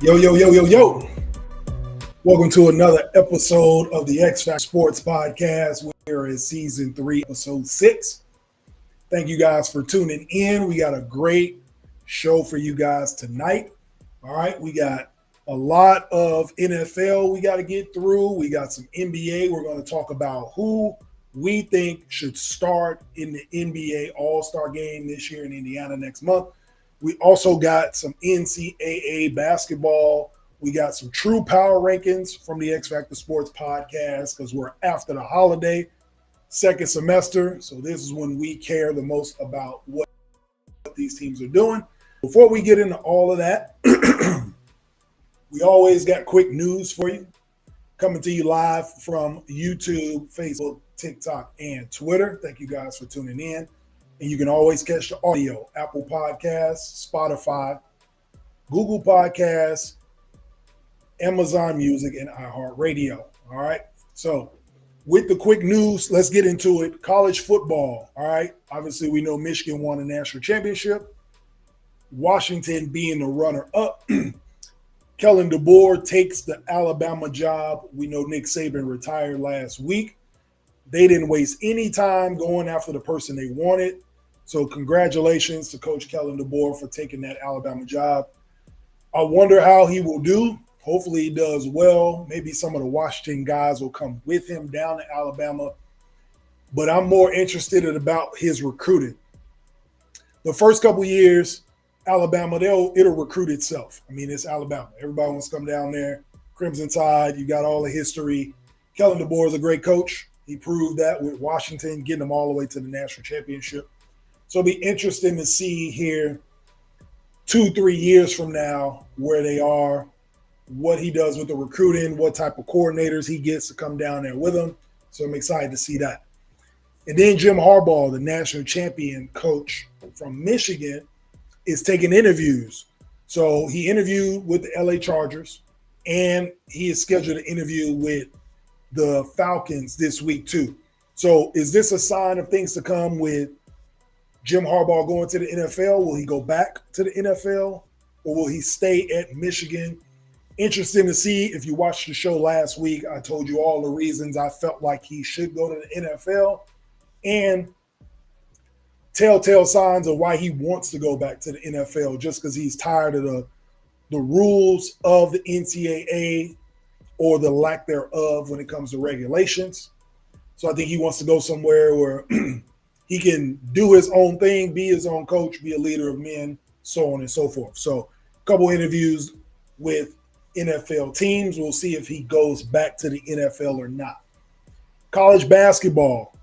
Yo, yo, yo, yo, yo. Welcome to another episode of the XFACTORSPORTZ podcast. We're in season 3, episode 6. Thank you guys for tuning in. We got a great show for you guys tonight. All right, we got a lot of NFL we got to get through. We got some NBA. We're going to talk about who we think should start in the NBA All-Star game this year in Indiana next month. We also got some NCAA basketball. We got some true power rankings from the X Factor Sports podcast because we're after the holiday, second semester. So this is when we care the most about what these teams are doing. Before we get into all of that, we always got quick news for you. Coming to you live from YouTube, Facebook, TikTok, and Twitter. Thank you guys for tuning in. And you can always catch the audio, Apple Podcasts, Spotify, Google Podcasts, Amazon Music, and iHeartRadio. All right. So with the quick news, let's get into it. College football. All right. Obviously, we know Michigan won a national championship. Washington being the runner-up. Kellen DeBoer takes the Alabama job. We know Nick Saban retired last week. They didn't waste any time going after the person they wanted. So congratulations to Coach Kellen DeBoer for taking that Alabama job. I wonder how he will do. Hopefully he does well. Maybe some of the Washington guys will come with him down to Alabama. But I'm more interested about his recruiting. The first couple years, Alabama, it'll recruit itself. I mean, it's Alabama. Everybody wants to come down there. Crimson Tide, you got all the history. Kellen DeBoer is a great coach. He proved that with Washington, getting them all the way to the national championship. So it'll be interesting to see here 2-3 years from now where they are, what he does with the recruiting, what type of coordinators he gets to come down there with him. So I'm excited to see that. And then Jim Harbaugh, the national champion coach from Michigan, is taking interviews. So he interviewed with the LA Chargers, and he is scheduled to interview with the Falcons this week too. So is this a sign of things to come with Jim Harbaugh going to the NFL? Will he go back to the NFL, or will he stay at Michigan? Interesting to see. If you watched the show last week, I told you all the reasons I felt like he should go to the NFL and telltale signs of why he wants to go back to the NFL, just because he's tired of the rules of the NCAA or the lack thereof when it comes to regulations. So I think he wants to go somewhere where he can do his own thing, be his own coach, be a leader of men, so on and so forth. So a couple interviews with NFL teams. We'll see if he goes back to the NFL or not. College basketball.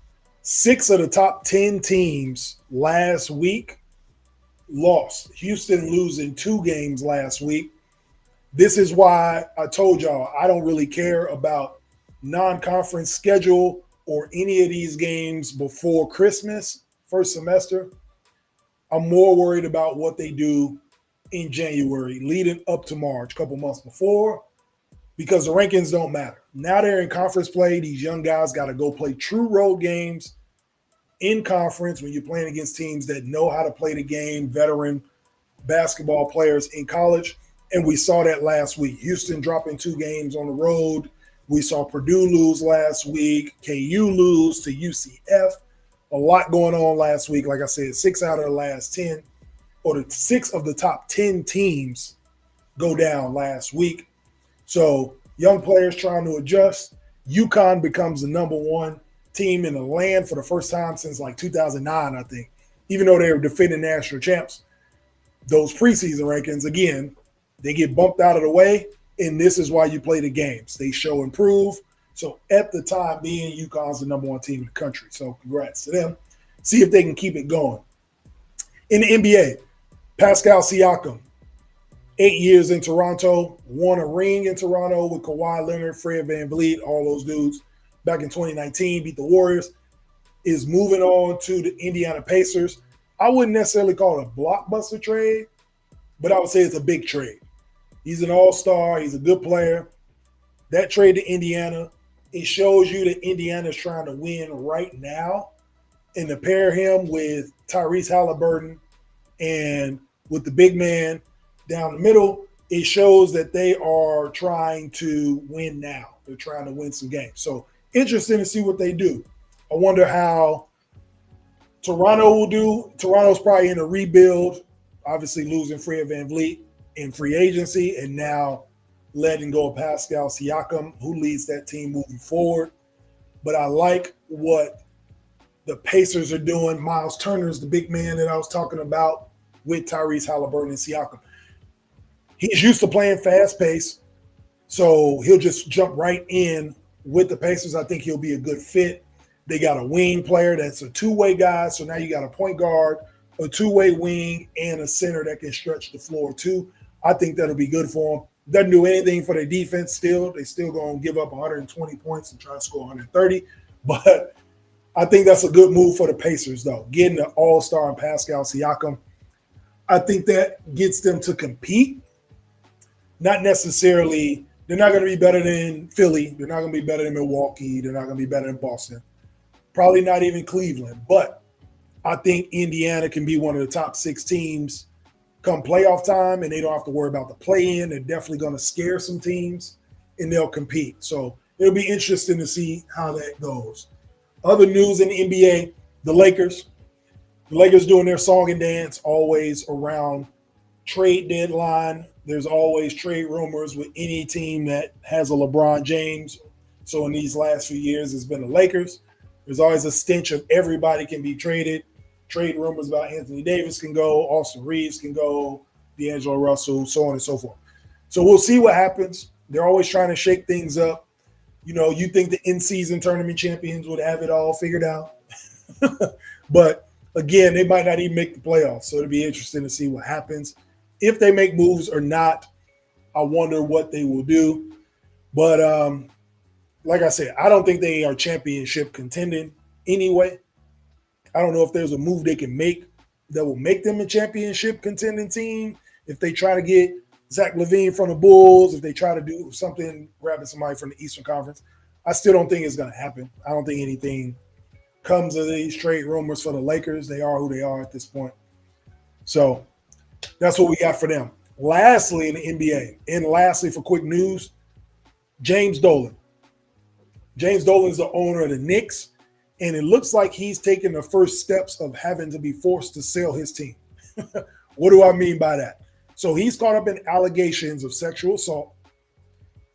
6 of the top 10 teams last week lost. Houston losing 2 games last week. This is why I told y'all I don't really care about non-conference schedule or any of these games before Christmas, first semester. I'm more worried about what they do in January, leading up to March, a couple months before, because the rankings don't matter. Now they're in conference play. These young guys got to go play true road games in conference when you're playing against teams that know how to play the game, veteran basketball players in college. And we saw that last week. Houston dropping 2 games on the road. We saw Purdue lose last week, KU lose to UCF. A lot going on last week. Like I said, 6 out of the last 10, or the 6 of the top 10 teams go down last week. So young players trying to adjust. UConn becomes the number 1 team in the land for the first time since like 2009, I think. Even though they were defending national champs, those preseason rankings, again, they get bumped out of the way, and this is why you play the games. They show and prove. So at the time being, UConn's the number 1 team in the country. So congrats to them. See if they can keep it going. In the NBA, Pascal Siakam, 8 years in Toronto, won a ring in Toronto with Kawhi Leonard, Fred VanVleet, all those dudes back in 2019, beat the Warriors, is moving on to the Indiana Pacers. I wouldn't necessarily call it a blockbuster trade, but I would say it's a big trade. He's an all-star. He's a good player. That trade to Indiana, it shows you that Indiana's trying to win right now. And to pair him with Tyrese Halliburton and with the big man down the middle, it shows that they are trying to win now. They're trying to win some games. So interesting to see what they do. I wonder how Toronto will do. Toronto's probably in a rebuild, obviously losing Fred VanVleet in free agency and now letting go of Pascal Siakam, who leads that team moving forward. But I like what the Pacers are doing. Miles Turner is the big man that I was talking about with Tyrese Halliburton and Siakam. He's used to playing fast pace, so he'll just jump right in with the Pacers. I think he'll be a good fit. They got a wing player that's a two-way guy, so now you got a point guard, a two-way wing, and a center that can stretch the floor too. I think that'll be good for them. Doesn't do anything for their defense still. They still going to give up 120 points and try to score 130. But I think that's a good move for the Pacers, though. Getting an all-star in Pascal Siakam, I think that gets them to compete. Not necessarily – they're not going to be better than Philly. They're not going to be better than Milwaukee. They're not going to be better than Boston. Probably not even Cleveland. But I think Indiana can be one of the top 6 teams come playoff time, and they don't have to worry about the play-in. They're definitely going to scare some teams, and they'll compete. So it'll be interesting to see how that goes. Other news in the NBA, the Lakers. The Lakers doing their song and dance always around trade deadline. There's always trade rumors with any team that has a LeBron James. So in these last few years, it's been the Lakers. There's always a stench of everybody can be traded. Trade rumors about Anthony Davis can go, Austin Reeves can go, D'Angelo Russell, so on and so forth. So we'll see what happens. They're always trying to shake things up. You know, you think the in-season tournament champions would have it all figured out. But, again, they might not even make the playoffs. So it'll be interesting to see what happens. If they make moves or not, I wonder what they will do. But, like I said, I don't think they are championship contending anyway. I don't know if there's a move they can make that will make them a championship contending team. If they try to get Zach LaVine from the Bulls, if they try to do something, grabbing somebody from the Eastern Conference, I still don't think it's going to happen. I don't think anything comes of these trade rumors for the Lakers. They are who they are at this point. So that's what we got for them. Lastly, in the NBA, and lastly for quick news, James Dolan. James Dolan is the owner of the Knicks. And it looks like he's taking the first steps of having to be forced to sell his team. What do I mean by that? So he's caught up in allegations of sexual assault,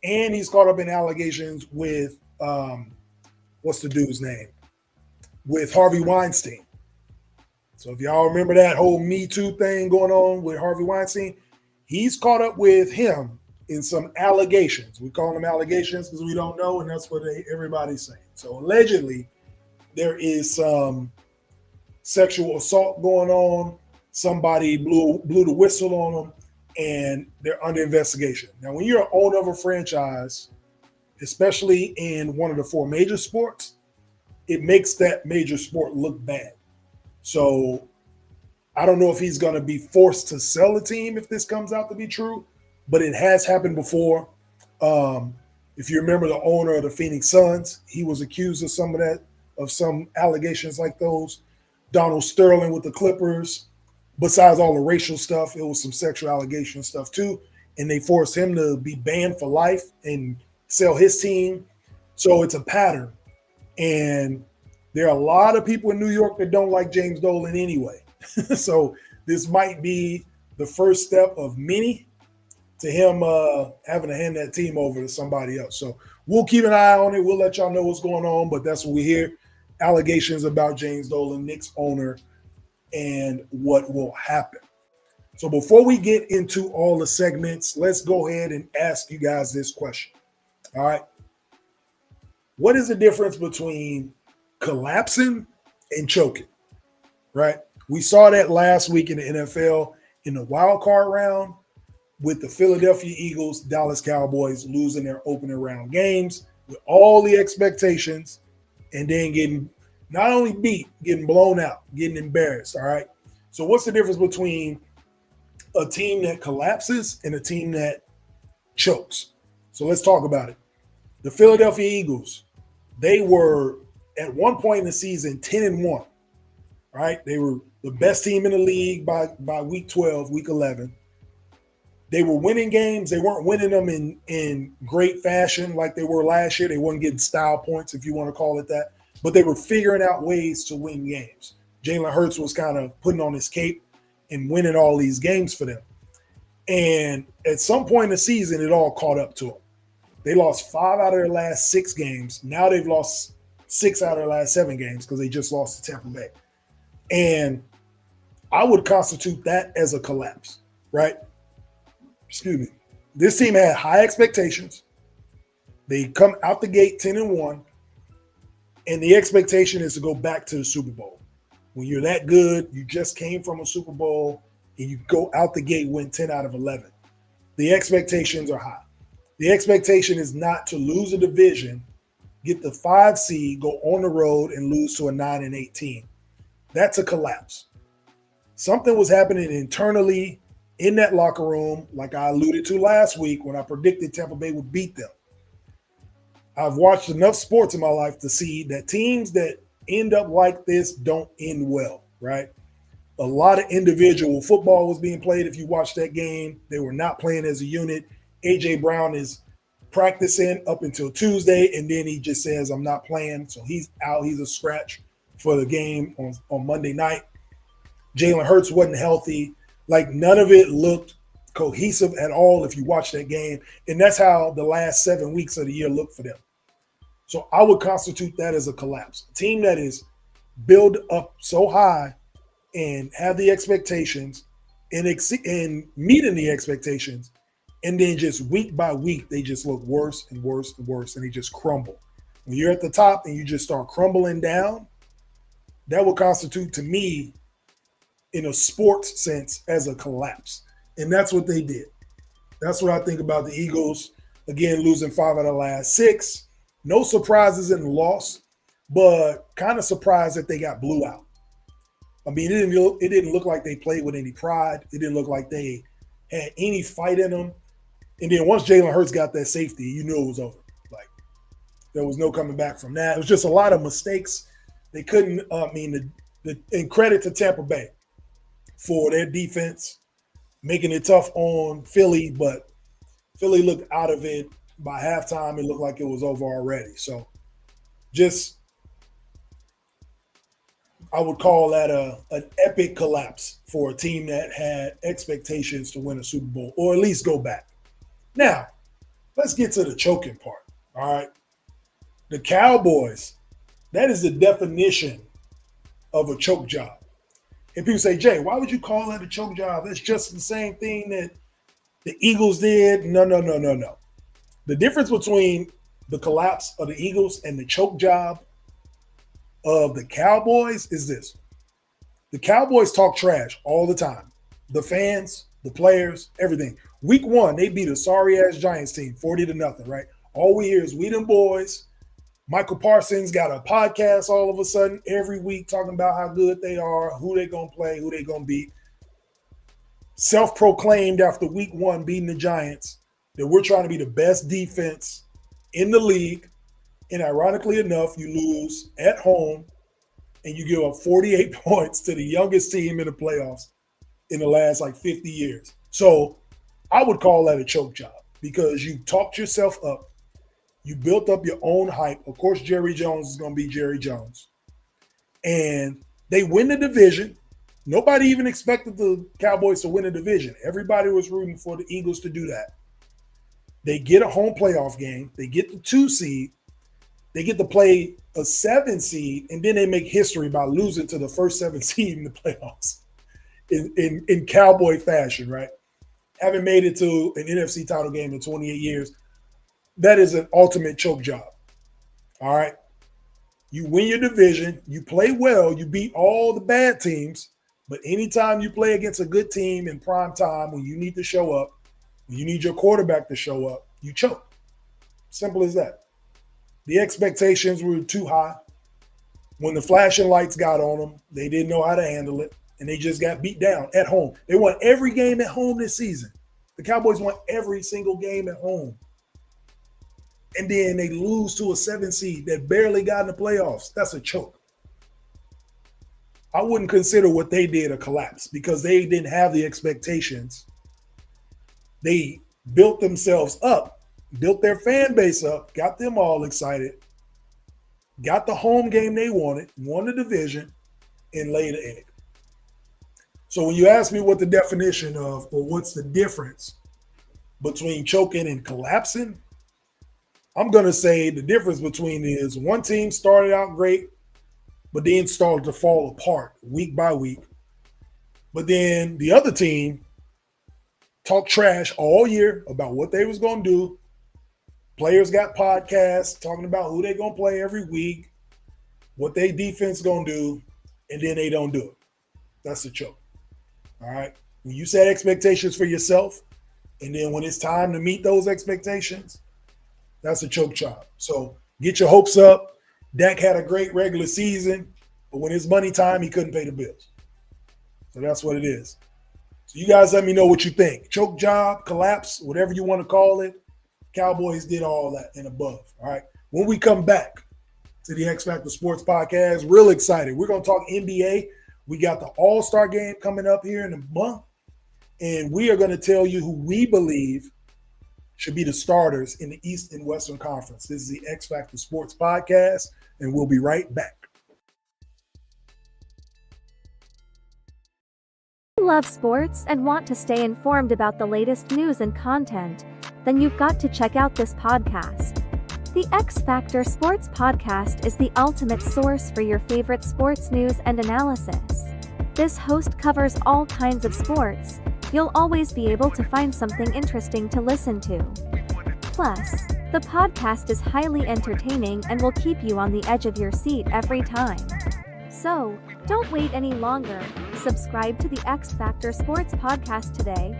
and he's caught up in allegations with, what's the dude's name? With Harvey Weinstein. So if y'all remember that whole Me Too thing going on with Harvey Weinstein, he's caught up with him in some allegations. We call them allegations because we don't know, and that's what everybody's saying. So allegedly, there is some sexual assault going on. Somebody blew the whistle on them, and they're under investigation. Now, when you're an owner of a franchise, especially in one of the 4 major sports, it makes that major sport look bad. So I don't know if he's going to be forced to sell a team if this comes out to be true, but it has happened before. If you remember the owner of the Phoenix Suns, he was accused of some allegations like those. Donald Sterling with the Clippers, besides all the racial stuff, it was some sexual allegation stuff too. And they forced him to be banned for life and sell his team. So it's a pattern. And there are a lot of people in New York that don't like James Dolan anyway. So this might be the first step of many to him having to hand that team over to somebody else. So we'll keep an eye on it. We'll let y'all know what's going on, but that's what we hear. Allegations about James Dolan, Knicks owner, and what will happen. So before we get into all the segments, let's go ahead and ask you guys this question. All right. What is the difference between collapsing and choking? Right? We saw that last week in the NFL in the wild card round with the Philadelphia Eagles, Dallas Cowboys losing their opening round games with all the expectations, and then getting not only beat, getting blown out, getting embarrassed, all right? So what's the difference between a team that collapses and a team that chokes? So let's talk about it. The Philadelphia Eagles, they were at one point in the season 10-1, right? They were the best team in the league by week 12, week 11. They were winning games. They weren't winning them in great fashion like they were last year. They weren't getting style points, if you want to call it that. But they were figuring out ways to win games. Jalen Hurts was kind of putting on his cape and winning all these games for them. And at some point in the season, it all caught up to them. They lost 5 out of their last 6 games. Now they've lost 6 out of their last 7 games because they just lost to Tampa Bay. And I would constitute that as a collapse, right? Excuse me. This team had high expectations. They come out the gate 10-1, and the expectation is to go back to the Super Bowl. When you're that good, you just came from a Super Bowl, and you go out the gate, win 10 out of 11. The expectations are high. The expectation is not to lose a division, get the 5 seed, go on the road, and lose to a 9-8 team. That's a collapse. Something was happening internally in that locker room, like I alluded to last week when I predicted Tampa Bay would beat them. I've watched enough sports in my life to see that teams that end up like this don't end well, right? A lot of individual football was being played. If you watch that game, they were not playing as a unit. A.J. Brown is practicing up until Tuesday, and then he just says, I'm not playing. So he's out. He's a scratch for the game on Monday night. Jalen Hurts wasn't healthy. Like, none of it looked cohesive at all if you watch that game. And that's how the last 7 weeks of the year looked for them. So I would constitute that as a collapse. A team that is built up so high and have the expectations and meeting the expectations, and then just week by week, they just look worse and worse and worse, and they just crumble. When you're at the top and you just start crumbling down, that would constitute to me, in a sports sense, as a collapse. And that's what they did. That's what I think about the Eagles. Again, losing 5 out of the last 6. No surprises in the loss, but kind of surprised that they got blew out. I mean, it didn't look like they played with any pride. It didn't look like they had any fight in them. And then once Jalen Hurts got that safety, you knew it was over. Like, there was no coming back from that. It was just a lot of mistakes. They couldn't, and credit to Tampa Bay for their defense, making it tough on Philly, but Philly looked out of it. By halftime, it looked like it was over already. So just, I would call that an epic collapse for a team that had expectations to win a Super Bowl or at least go back. Now, let's get to the choking part, all right? The Cowboys, that is the definition of a choke job. And people say, Jay, why would you call that a choke job? That's just the same thing that the Eagles did. No. The difference between the collapse of the Eagles and the choke job of the Cowboys is this. The Cowboys talk trash all the time. The fans, the players, everything. Week 1, they beat a sorry-ass Giants team, 40-0, right? All we hear is we them boys. Michael Parsons got a podcast all of a sudden every week talking about how good they are, who they going to play, who they going to beat. Self-proclaimed after week 1 beating the Giants that we're trying to be the best defense in the league. And ironically enough, you lose at home and you give up 48 points to the youngest team in the playoffs in the last 50 years. So I would call that a choke job because you talked yourself up. You built up your own hype. Of course, Jerry Jones is going to be Jerry Jones. And they win the division. Nobody even expected the Cowboys to win the division. Everybody was rooting for the Eagles to do that. They get a home playoff game. They get the 2 seed. They get to play a 7 seed, and then they make history by losing to the first 7 seed in the playoffs in Cowboy fashion, right? Haven't made it to an NFC title game in 28 years. That is an ultimate choke job, all right? You win your division. You play well. You beat all the bad teams. But anytime you play against a good team in prime time when you need to show up, when you need your quarterback to show up, you choke. Simple as that. The expectations were too high. When the flashing lights got on them, they didn't know how to handle it, and they just got beat down at home. They won every game at home this season. The Cowboys won every single game at home. And then they lose to a 7 seed that barely got in the playoffs. That's a choke. I wouldn't consider what they did a collapse because they didn't have the expectations They built themselves up, built their fan base up, got them all excited, got the home game they wanted, won the division, and laid an egg. So when you ask me what the definition of or what's the difference between choking and collapsing, I'm going to say the difference between is one team started out great, but then started to fall apart week by week. But then the other team talked trash all year about what they was going to do. Players got podcasts talking about who they're going to play every week, what their defense going to do, and then they don't do it. That's a choke. All right? When you set expectations for yourself, and then when it's time to meet those expectations, that's a choke job. So get your hopes up. Dak had a great regular season, but when it's money time, he couldn't pay the bills. So that's what it is. So you guys let me know what you think. Choke job, collapse, whatever you want to call it. Cowboys did all that and above. All right. When we come back to the X Factor Sports Podcast, real excited. We're going to talk NBA. We got the All-Star game coming up here in a month, and we are going to tell you who we believe should be the starters in the East and Western Conference. This is the X Factor Sports Podcast, and we'll be right back. If you love sports and want to stay informed about the latest news and content, then you've got to check out this podcast. The X Factor Sports Podcast is the ultimate source for your favorite sports news and analysis. This host covers all kinds of sports. You'll always be able to find something interesting to listen to. Plus, the podcast is highly entertaining and will keep you on the edge of your seat every time. So, don't wait any longer. Subscribe to the X Factor Sports Podcast today.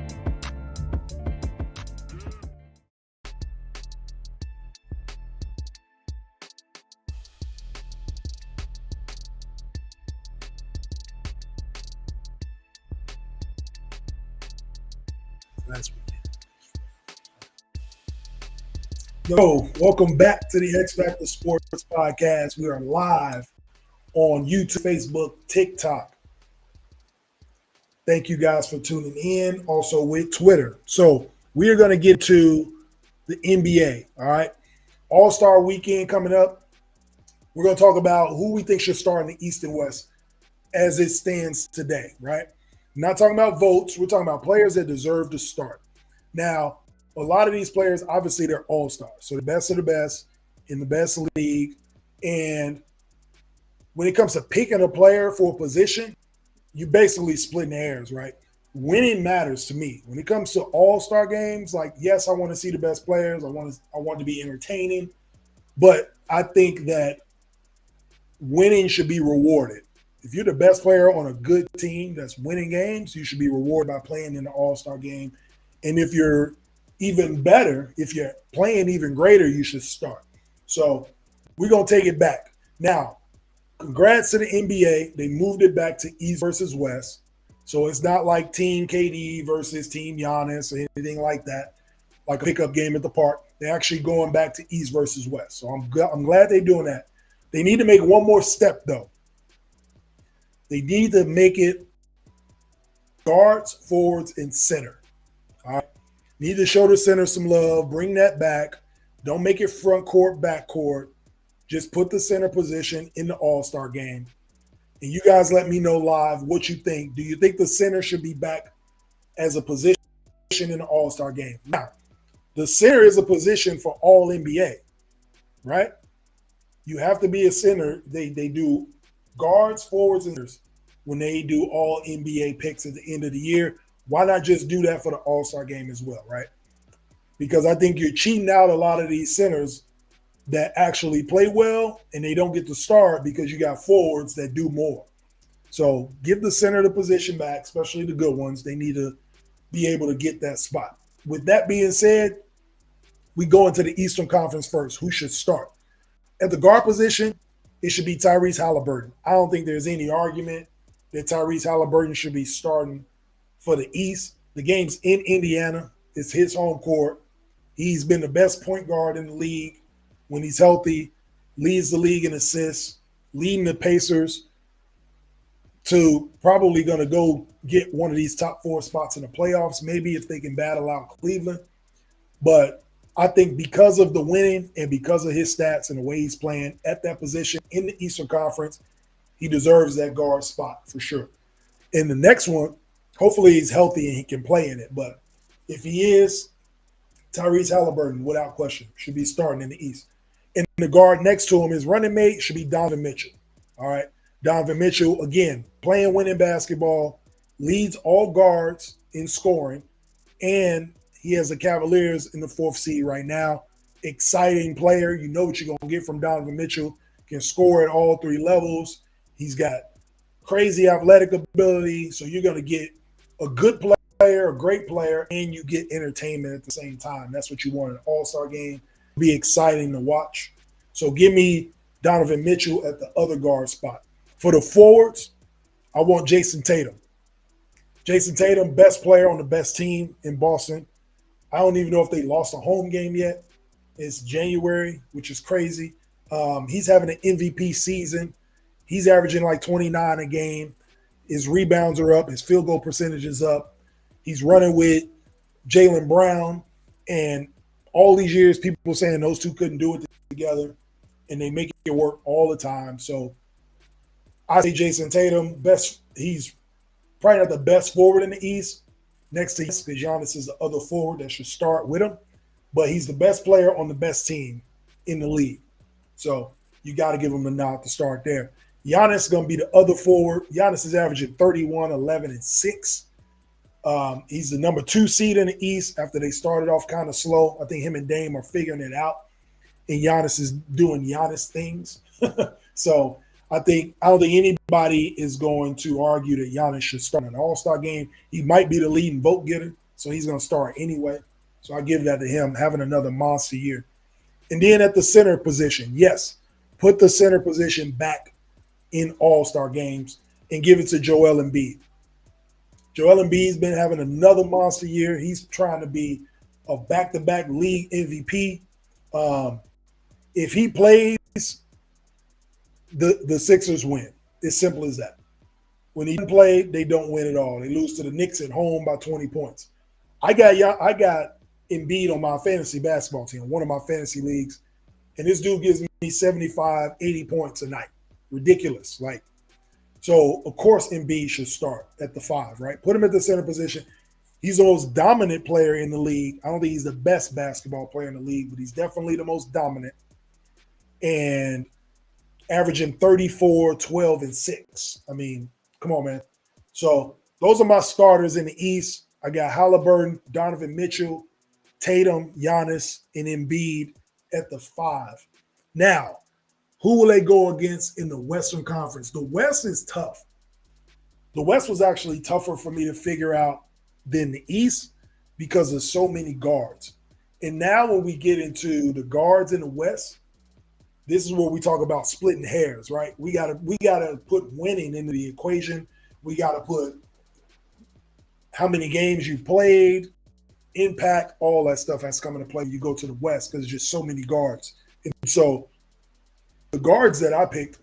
Last weekend. Yo, welcome back to the X Factor Sports Podcast. We are live on YouTube, Facebook, TikTok. Thank you guys for tuning in. Also with Twitter. So we are going to get to the NBA. All right. All-Star weekend coming up. We're going to talk about who we think should start in the East and West as it stands today, right? Not talking about votes. We're talking about players that deserve to start. Now, a lot of these players, obviously, they're all-stars. So the best of the best in the best league. And when it comes to picking a player for a position, you basically splitting hairs, right? Winning matters to me. When it comes to all-star games, like, yes, I want to see the best players. I want to be entertaining. But I think that winning should be rewarded. If you're the best player on a good team that's winning games, you should be rewarded by playing in the all-star game. And if you're even better, if you're playing even greater, you should start. So we're going to take it back. Now, congrats to the NBA. They moved it back to East versus West. So it's not like Team KD versus Team Giannis or anything like that, like a pickup game at the park. They're actually going back to East versus West. So I'm glad they're doing that. They need to make one more step, though. They need to make it guards, forwards, and center. All right. Need to show the center some love. Bring that back. Don't make it front court, back court. Just put the center position in the All-Star game. And you guys let me know live what you think. Do you think the center should be back as a position in the All-Star game? Now, the center is a position for all NBA, right? You have to be a center. They do guards, forwards, and centers when they do all NBA picks at the end of the year. Why not just do that for the All-Star game as well, right? Because I think you're cheating out a lot of these centers that actually play well and they don't get to start because you got forwards that do more. So give the center the position back, especially the good ones. They need to be able to get that spot. With that being said, we go into the Eastern Conference first. Who should start? At the guard position, it should be Tyrese Halliburton. I don't think there's any argument that Tyrese Halliburton should be starting for the East. The game's in Indiana. It's his home court. He's been the best point guard in the league when he's healthy, leads the league in assists, leading the Pacers to probably going to go get one of these top 4 spots in the playoffs, maybe if they can battle out Cleveland. But I think because of the winning and because of his stats and the way he's playing at that position in the Eastern Conference, he deserves that guard spot for sure. In the next one, hopefully he's healthy and he can play in it. But if he is, Tyrese Halliburton, without question, should be starting in the East. And the guard next to him, his running mate, should be Donovan Mitchell. All right. Donovan Mitchell, again, playing winning basketball, leads all guards in scoring, and he has the Cavaliers in the 4th seed right now. Exciting player. You know what you're going to get from Donovan Mitchell. Can score at all 3 levels. He's got crazy athletic ability, so you're going to get a good player, a great player, and you get entertainment at the same time. That's what you want in an all-star game. Be exciting to watch. So give me Donovan Mitchell at the other guard spot. For the forwards, I want Jason Tatum. Jason Tatum, best player on the best team in Boston. I don't even know if they lost a home game yet. It's January, which is crazy. He's having an MVP season. He's averaging like 29 a game. His rebounds are up. His field goal percentage is up. He's running with Jaylen Brown. And all these years, people were saying those two couldn't do it together. And they make it work all the time. So I say Jason Tatum, he's probably not the best forward in the East. Next to because Giannis is the other forward that should start with him. But he's the best player on the best team in the league. So you got to give him the nod to start there. Giannis is going to be the other forward. Giannis is averaging 31, 11, and 6. He's the number 2 seed in the East after they started off kind of slow. I think him and Dame are figuring it out. And Giannis is doing Giannis things. So I don't think anybody is going to argue that Giannis should start an all-star game. He might be the leading vote getter, so he's going to start anyway. So I give that to him, having another monster year. And then at the center position, yes, put the center position back in all-star games and give it to Joel Embiid. Joel Embiid's been having another monster year. He's trying to be a back-to-back league MVP. If he plays, the Sixers win. It's simple as that. When he doesn't play, they don't win at all. They lose to the Knicks at home by 20 points. I got Embiid on my fantasy basketball team, one of my fantasy leagues, and this dude gives me 75, 80 points a night. Ridiculous. So, of course, Embiid should start at the 5, right? Put him at the center position. He's the most dominant player in the league. I don't think he's the best basketball player in the league, but he's definitely the most dominant. And averaging 34, 12, and 6. I mean, come on, man. So those are my starters in the East. I got Halliburton, Donovan Mitchell, Tatum, Giannis, and Embiid at the 5. Now, who will they go against in the Western Conference? The West is tough. The West was actually tougher for me to figure out than the East because there's so many guards. And now when we get into the guards in the West, this is where we talk about splitting hairs, right? We gotta put winning into the equation. We gotta put how many games you've played, impact, all that stuff has come into play. You go to the West because there's just so many guards. And so the guards that I picked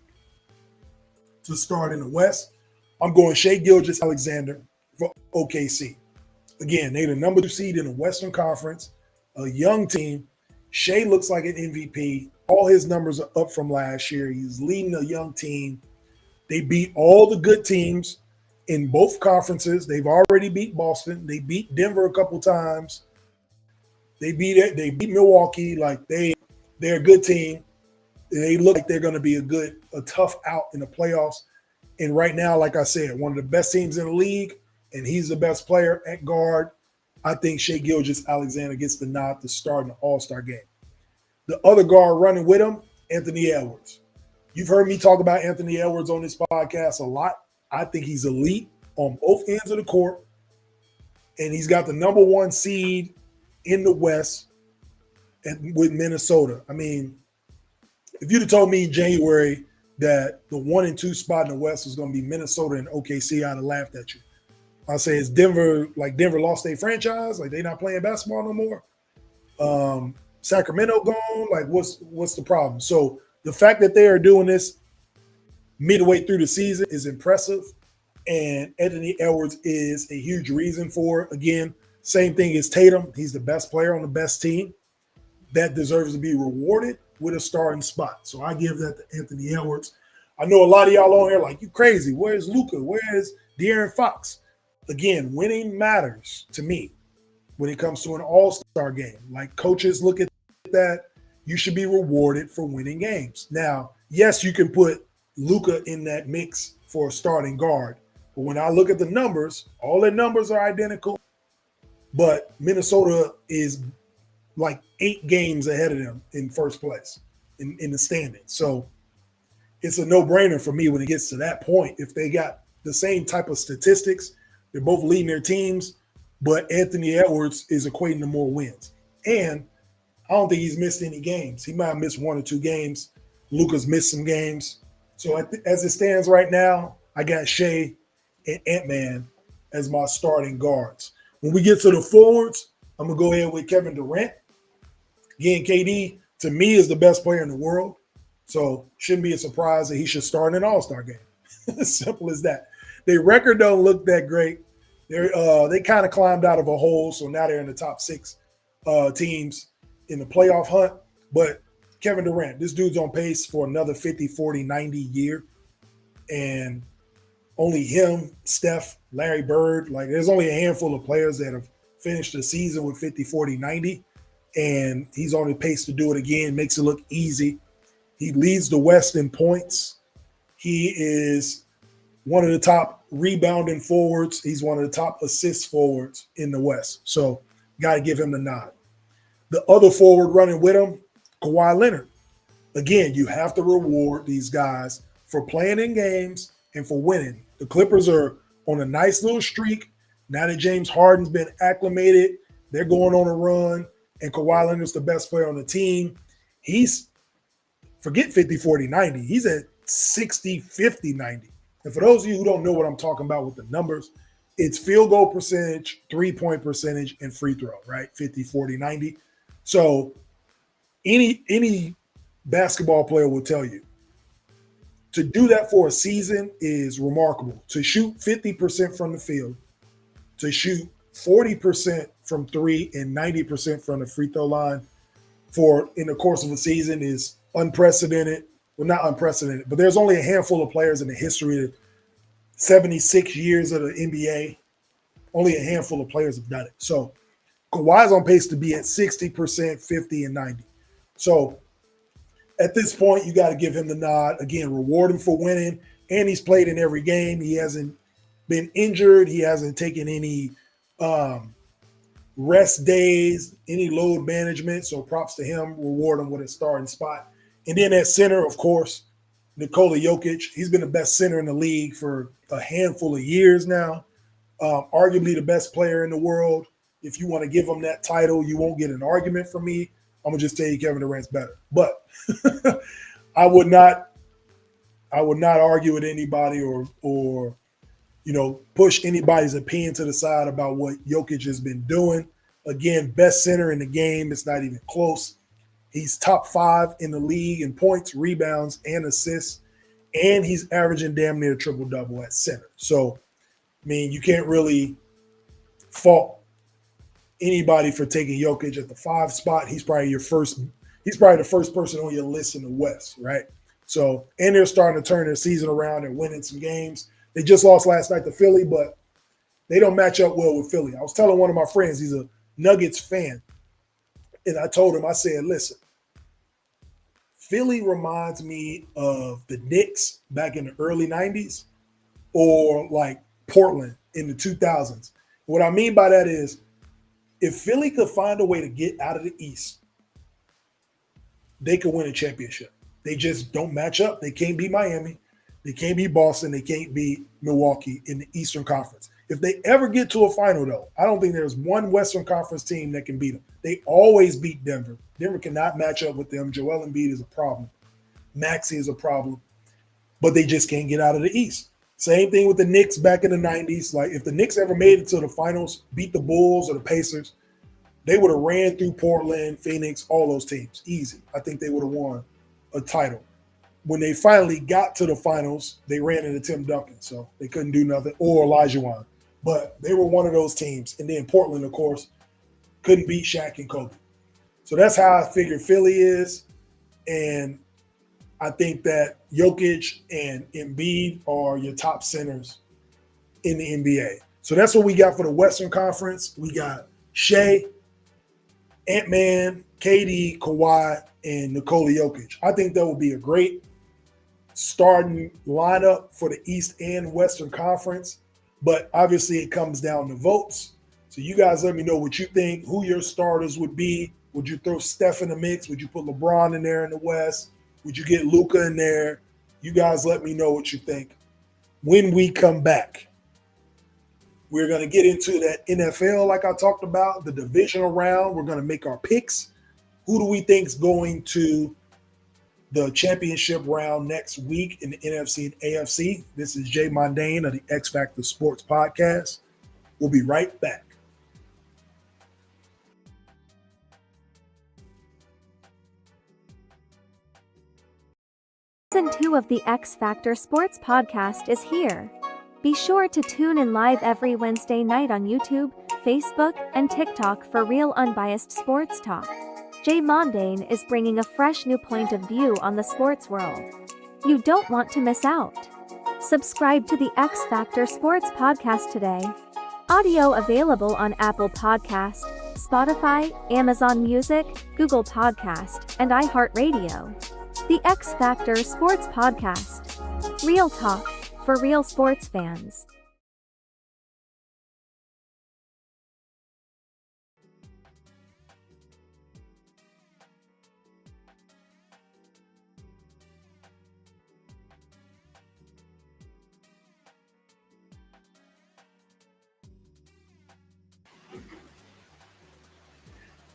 to start in the West, I'm going Shai Gilgeous-Alexander for OKC. Again, they're the number 2 seed in the Western Conference, a young team. Shai looks like an MVP. All his numbers are up from last year. He's leading a young team. They beat all the good teams in both conferences. They've already beat Boston. They beat Denver a couple times. They beat Milwaukee. They're a good team. They look like they're going to be a tough out in the playoffs. And right now, like I said, one of the best teams in the league, and he's the best player at guard. I think Shai Gilgeous-Alexander gets the nod to start in the All-Star game. The other guard running with him, Anthony Edwards. You've heard me talk about Anthony Edwards on this podcast a lot. I think he's elite on both ends of the court, and he's got the number 1 seed in the West with Minnesota. I mean, if you'd have told me in January that the 1 and 2 spot in the West was going to be Minnesota and OKC, I'd have laughed at you. I'd say, is Denver lost their franchise? Like, they not playing basketball no more? Sacramento gone? Like, what's the problem? So the fact that they are doing this midway through the season is impressive. And Anthony Edwards is a huge reason for it. Again, same thing as Tatum. He's the best player on the best team. That deserves to be rewarded with a starting spot. So I give that to Anthony Edwards. I know a lot of y'all on here like, you crazy. Where's Luka? Where's De'Aaron Fox? Again, winning matters to me when it comes to an all-star game. Like, coaches look at that. You should be rewarded for winning games. Now, yes, you can put Luka in that mix for a starting guard. But when I look at the numbers, all the numbers are identical. But Minnesota is like 8 games ahead of them in first place in the standings. So it's a no-brainer for me when it gets to that point. If they got the same type of statistics, they're both leading their teams, but Anthony Edwards is equating to more wins. And I don't think he's missed any games. He might have missed 1 or 2 games. Luka's missed some games. So as it stands right now, I got Shea and Ant-Man as my starting guards. When we get to the forwards, I'm going to go ahead with Kevin Durant. Again, KD, to me, is the best player in the world. So shouldn't be a surprise that he should start in an all-star game. Simple as that. Their record don't look that great. They kind of climbed out of a hole, so now they're in the top 6 teams in the playoff hunt. But Kevin Durant, this dude's on pace for another 50, 40, 90 year. And only him, Steph, Larry Bird, like there's only a handful of players that have finished the season with 50, 40, 90. And he's on the pace to do it again, makes it look easy. He leads the West in points. He is one of the top rebounding forwards. He's one of the top assist forwards in the West. So got to give him the nod. The other forward running with him, Kawhi Leonard. Again, you have to reward these guys for playing in games and for winning. The Clippers are on a nice little streak. Now that James Harden's been acclimated, they're going on a run. And Kawhi Leonard's the best player on the team. He's, forget 50, 40, 90. He's at 60, 50, 90. And for those of you who don't know what I'm talking about with the numbers, it's field goal percentage, 3-point percentage, and free throw, right? 50, 40, 90. So any basketball player will tell you to do that for a season is remarkable. To shoot 50% from the field, to shoot 40% from 3 and 90% from the free throw line for in the course of a season is unprecedented. Well, not unprecedented, but there's only a handful of players in the history of 76 years of the NBA. Only a handful of players have done it. So Kawhi's on pace to be at 60%, 50, and 90. So at this point, you got to give him the nod. Again, reward him for winning. And he's played in every game. He hasn't been injured. He hasn't taken any rest days, any load management. So props to him. Reward him with a starting spot. And then at center, of course, Nikola Jokic. He's been the best center in the league for a handful of years now. Arguably the best player in the world. If you want to give him that title, you won't get an argument from me. I'm gonna just tell you Kevin Durant's better. But I would not argue with anybody or push anybody's opinion to the side about what Jokic has been doing. Again, best center in the game. It's not even close. He's top 5 in the league in points, rebounds, and assists. And he's averaging damn near triple-double at center. So, I mean, you can't really fault anybody for taking Jokic at the 5 spot. He's probably the first person on your list in the West, right? So, and they're starting to turn their season around and winning some games. They just lost last night to Philly, but they don't match up well with Philly. I was telling one of my friends, he's a Nuggets fan, and I told him, I said, listen, Philly reminds me of the Knicks back in the early 90s or like Portland in the 2000s. What I mean by that is if Philly could find a way to get out of the East, they could win a championship. They just don't match up. They can't beat Miami. They can't beat Boston. They can't beat Milwaukee in the Eastern Conference. If they ever get to a final, though, I don't think there's one Western Conference team that can beat them. They always beat Denver. Denver cannot match up with them. Joel Embiid is a problem. Maxey is a problem. But they just can't get out of the East. Same thing with the Knicks back in the 90s. Like, if the Knicks ever made it to the finals, beat the Bulls or the Pacers, they would have ran through Portland, Phoenix, all those teams. Easy. I think they would have won a title. when they finally got to the finals, they ran into Tim Duncan, so they couldn't do nothing, or Olajuwon. But they were one of those teams. And then Portland, of course, couldn't beat Shaq and Kobe. So that's how I figure Philly is. And I think that Jokic and Embiid are your top centers in the NBA. So that's what we got for the Western Conference. We got Shea, Ant-Man, KD, Kawhi, and Nikola Jokic. I think that would be a great starting lineup for the East and Western Conference. But obviously it comes down to votes. So you guys let me know what you think, who your starters would be. Would you throw Steph in the mix? Would you put LeBron in there in the West? Would you get Luka in there? You guys let me know what you think. When we come back, we're going to get into that NFL like I talked about, the divisional round. We're going to make our picks. Who do we think is going to the championship round next week in the NFC and AFC? This is Jay Mondane of the X Factor Sports Podcast. We'll be right back. Season 2 of the X Factor Sports Podcast is here. Be sure to tune in live every Wednesday night on YouTube, Facebook, and TikTok for real unbiased sports talk. Jay Mondane is bringing a fresh new point of view on the sports world. You don't want to miss out. Subscribe to the X Factor Sports Podcast today. Audio available on Apple Podcast, Spotify, Amazon Music, Google Podcast, and iHeartRadio. The X Factor Sports Podcast. Real talk for real sports fans.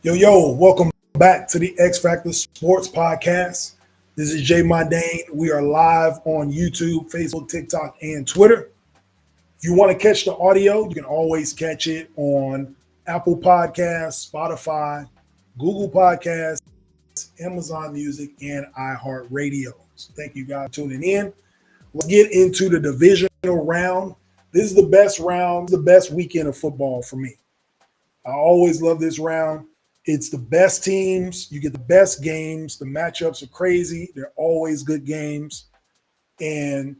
Yo, welcome back to the X Factor Sports Podcast. This is Jay Mondane. We are live on YouTube, Facebook, TikTok, and Twitter. If you want to catch the audio, you can always catch it on Apple Podcasts, Spotify, Google Podcasts, Amazon Music, and iHeartRadio. So thank you guys for tuning in. Let's get into the divisional round. This is the best round, the best weekend of football for me. I always love this round. It's the best teams. You get the best games. The matchups are crazy. They're always good games. And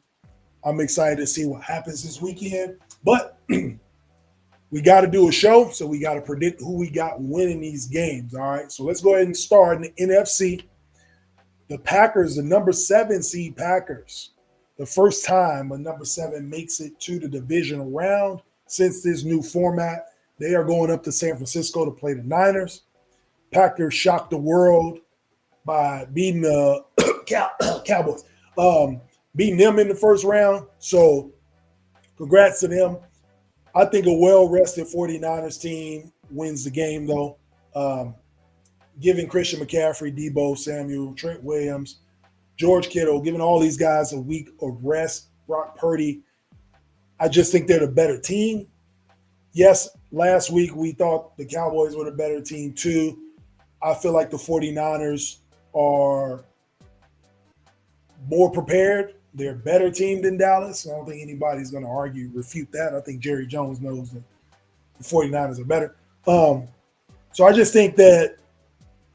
I'm excited to see what happens this weekend. But we got to do a show, so we got to predict who we got winning these games. All right, so let's go ahead and start in the NFC. The Packers, the number 7 seed Packers, the first time a number 7 makes it to the divisional round since this new format. They are going up to San Francisco to play the Niners. Packers shocked the world by beating the Cowboys, beating them in the first round. So congrats to them. I think a well-rested 49ers team wins the game, though. Giving Christian McCaffrey, Debo Samuel, Trent Williams, George Kittle, giving all these guys a week of rest, Brock Purdy. I just think they're the better team. Yes, last week we thought the Cowboys were the better team too. I feel like the 49ers are more prepared. They're a better team than Dallas. I don't think anybody's going to refute that. I think Jerry Jones knows that the 49ers are better. So I just think that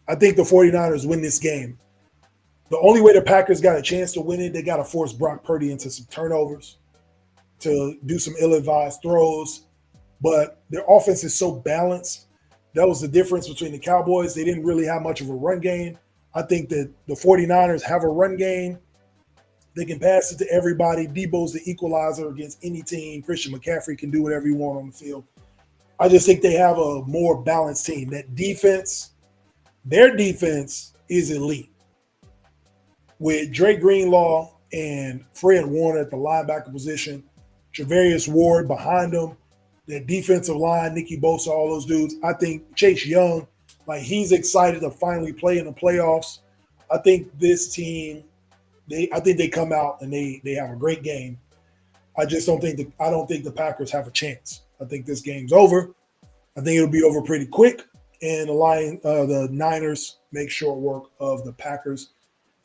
the 49ers win this game. The only way the Packers got a chance to win it, they got to force Brock Purdy into some turnovers, to do some ill-advised throws. But their offense is so balanced. That was the difference between the Cowboys. They didn't really have much of a run game. I think that the 49ers have a run game. They can pass it to everybody. Debo's the equalizer against any team. Christian McCaffrey can do whatever he wants on the field. I just think they have a more balanced team. That defense, their defense is elite. With Dre Greenlaw and Fred Warner at the linebacker position, Travarius Ward behind them, that defensive line, Nicky Bosa, all those dudes. I think Chase Young, he's excited to finally play in the playoffs. I think this team, I think they come out and they have a great game. I don't think the Packers have a chance. I think this game's over. I think it'll be over pretty quick, and the Niners make short work of the Packers.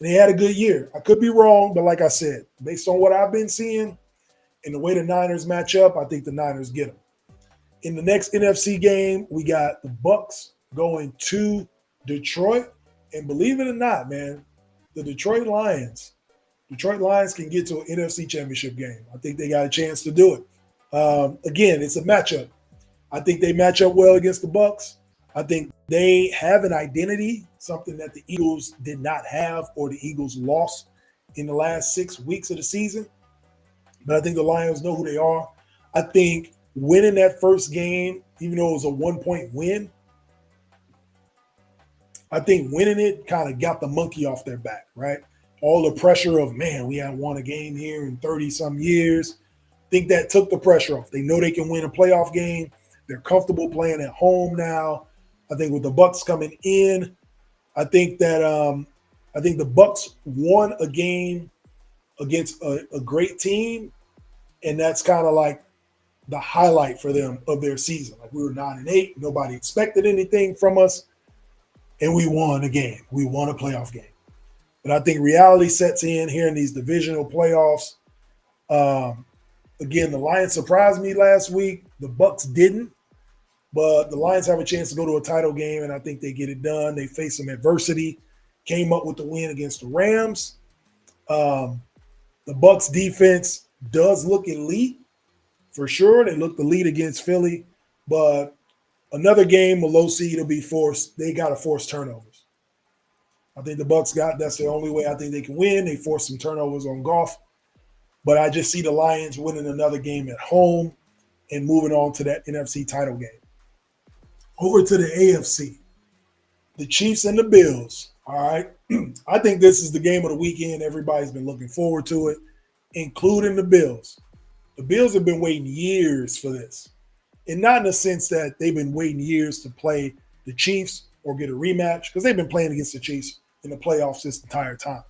And they had a good year. I could be wrong, but like I said, based on what I've been seeing and the way the Niners match up, I think the Niners get them. In the next NFC game, we got the Bucks going to Detroit. And believe it or not, man, the Detroit Lions can get to an NFC championship game. I think they got a chance to do it. Again, it's a matchup. I think they match up well against the Bucks. I think they have an identity, something that the Eagles did not have or the Eagles lost in the last 6 weeks of the season. But I think the Lions know who they are. I think winning that first game, even though it was a 1-point win, I think winning it kind of got the monkey off their back, right? All the pressure of, man, we haven't won a game here in 30-some years. I think that took the pressure off. They know they can win a playoff game. They're comfortable playing at home now. I think with the Bucks coming in, I think the Bucks won a game against a great team, and that's kind of like the highlight for them of their season. Like we were 9-8, nobody expected anything from us, and we won a game. We won a playoff game. But I think reality sets in here in these divisional playoffs. Again, the Lions surprised me last week. The Bucks didn't. But the Lions have a chance to go to a title game, and I think they get it done. They face some adversity, came up with the win against the Rams. The Bucks defense does look elite, for sure. They looked elite against Philly, but another game, a low seed will be forced. They got to force turnovers. I think the Bucks that's the only way I think they can win. They force some turnovers on Goff, but I just see the Lions winning another game at home and moving on to that NFC title game. Over to the AFC, the Chiefs and the Bills. All right. I think this is the game of the weekend. Everybody's been looking forward to it, including the Bills. The Bills have been waiting years for this. And not in the sense that they've been waiting years to play the Chiefs or get a rematch, because they've been playing against the Chiefs in the playoffs this entire time.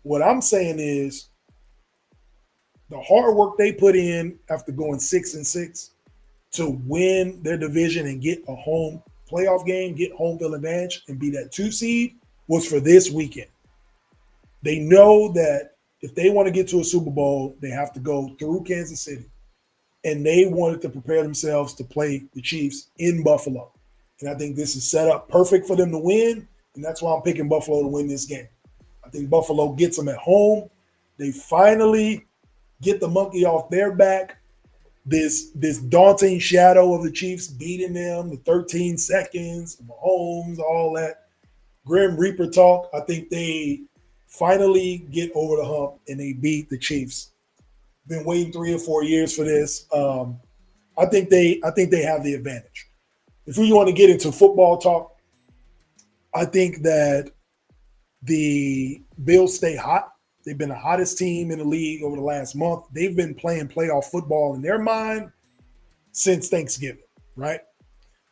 What I'm saying is the hard work they put in after going 6-6 to win their division and get a home playoff game, get home field advantage, and be that 2 seed was for this weekend. They know that if they want to get to a Super Bowl, they have to go through Kansas City. And they wanted to prepare themselves to play the Chiefs in Buffalo. And I think this is set up perfect for them to win, and that's why I'm picking Buffalo to win this game. I think Buffalo gets them at home. They finally get the monkey off their back. This daunting shadow of the Chiefs beating them, the 13 seconds, Mahomes, all that Grim Reaper talk. I think they finally get over the hump and they beat the Chiefs. Been waiting 3 or 4 years for this. I think they have the advantage. If we want to get into football talk, I think that the Bills stay hot. They've been the hottest team in the league over the last month. They've been playing playoff football in their mind since Thanksgiving, right?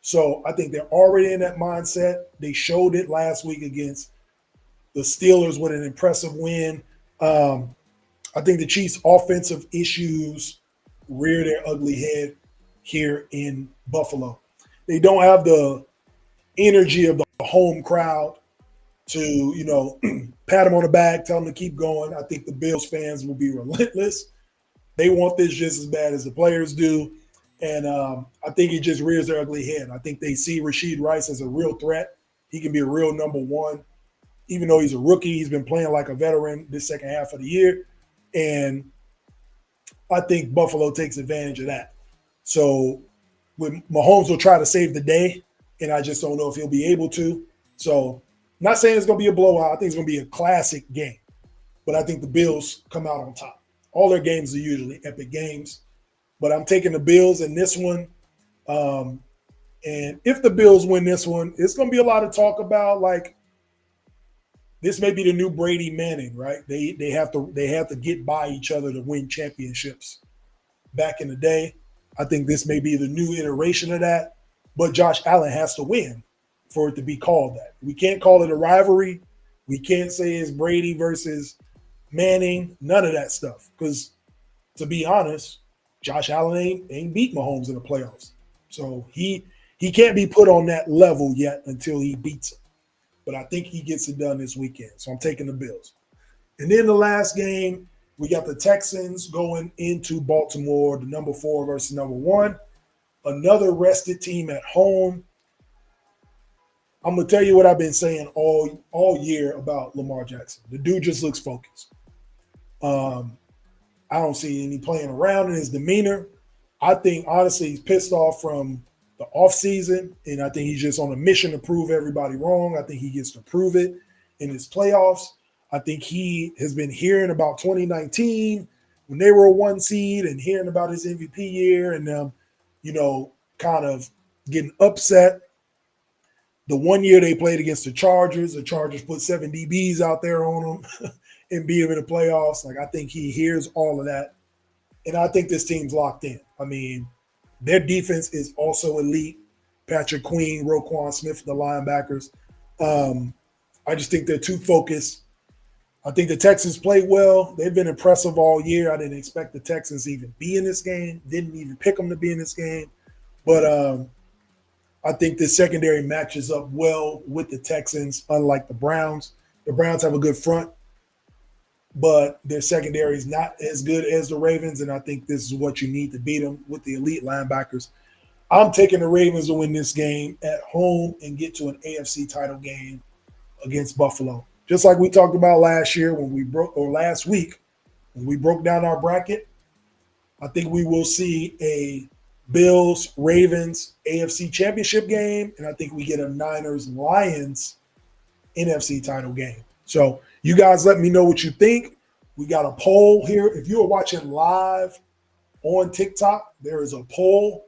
So I think they're already in that mindset. They showed it last week against the Steelers with an impressive win. I think the Chiefs' offensive issues rear their ugly head here in Buffalo. They don't have the energy of the home crowd to, pat them on the back, tell them to keep going. I think the Bills fans will be relentless. They want this just as bad as the players do. And I think it just rears their ugly head. I think they see Rashid Rice as a real threat. He can be a real number one. Even though he's a rookie, he's been playing like a veteran this second half of the year. And I think Buffalo takes advantage of that. So Mahomes will try to save the day, and I just don't know if he'll be able to. So not saying it's going to be a blowout. I think it's going to be a classic game. But I think the Bills come out on top. All their games are usually epic games. But I'm taking the Bills in this one. And if the Bills win this one, it's going to be a lot of talk about, like, this may be the new Brady Manning, right? They have to get by each other to win championships. Back in the day, I think this may be the new iteration of that. But Josh Allen has to win for it to be called that. We can't call it a rivalry. We can't say it's Brady versus Manning. None of that stuff. Because to be honest, Josh Allen ain't beat Mahomes in the playoffs. So he can't be put on that level yet until he beats him. but I think he gets it done this weekend. So I'm taking the Bills. And then the last game, we got the Texans going into Baltimore, the number 4 versus number 1. Another rested team at home. I'm gonna tell you what I've been saying all year about Lamar Jackson. The dude just looks focused. I don't see any playing around in his demeanor. I think honestly he's pissed off from the offseason, and I think he's just on a mission to prove everybody wrong. I think he gets to prove it in his playoffs. I think he has been hearing about 2019 when they were a 1 seed and hearing about his MVP year and them, kind of getting upset. The 1 year they played against the Chargers put 7 DBs out there on them and beat them in the playoffs. Like, I think he hears all of that. And I think this team's locked in. I mean, their defense is also elite. Patrick Queen, Roquan Smith, the linebackers. I just think they're too focused. I think the Texans played well. They've been impressive all year. I didn't expect the Texans to even be in this game. Didn't even pick them to be in this game. But I think the secondary matches up well with the Texans, unlike the Browns. The Browns have a good front, but their secondary is not as good as the Ravens, and I think this is what you need to beat them with the elite linebackers. I'm taking the Ravens to win this game at home and get to an AFC title game against Buffalo. Just like we talked about last week when we broke down our bracket. I think we will see a Bills-Ravens AFC championship game, and I think we get a Niners-Lions NFC title game. So you guys let me know what you think. We got a poll here. If you are watching live on TikTok, there is a poll,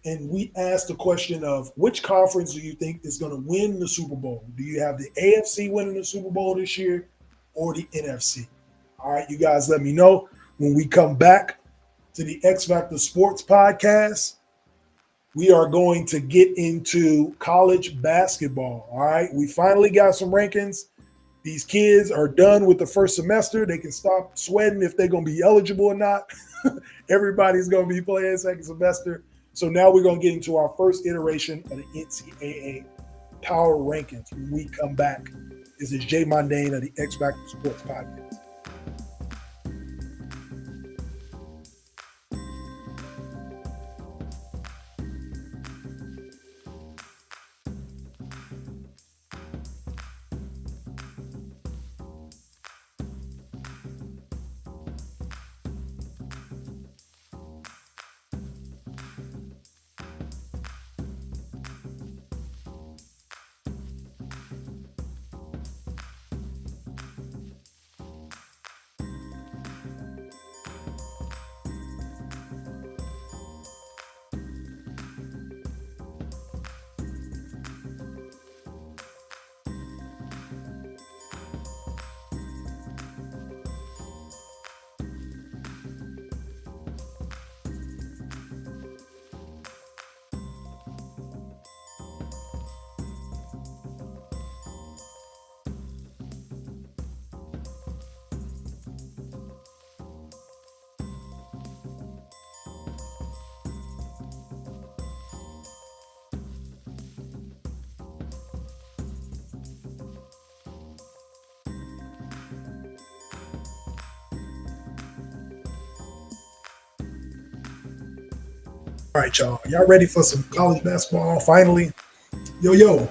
and we asked the question of which conference do you think is going to win the Super Bowl? Do you have the AFC winning the Super Bowl this year or the NFC? All right, you guys let me know. When we come back to the X Factor Sports Podcast, we are going to get into college basketball. All right, we finally got some rankings. These kids are done with the first semester. They can stop sweating if they're going to be eligible or not. Everybody's going to be playing second semester. So now we're going to get into our first iteration of the NCAA Power Rankings. When we come back, this is Jay Mondane of the X Factor Sports Podcast. All right, y'all. Y'all ready for some college basketball finally? Yo.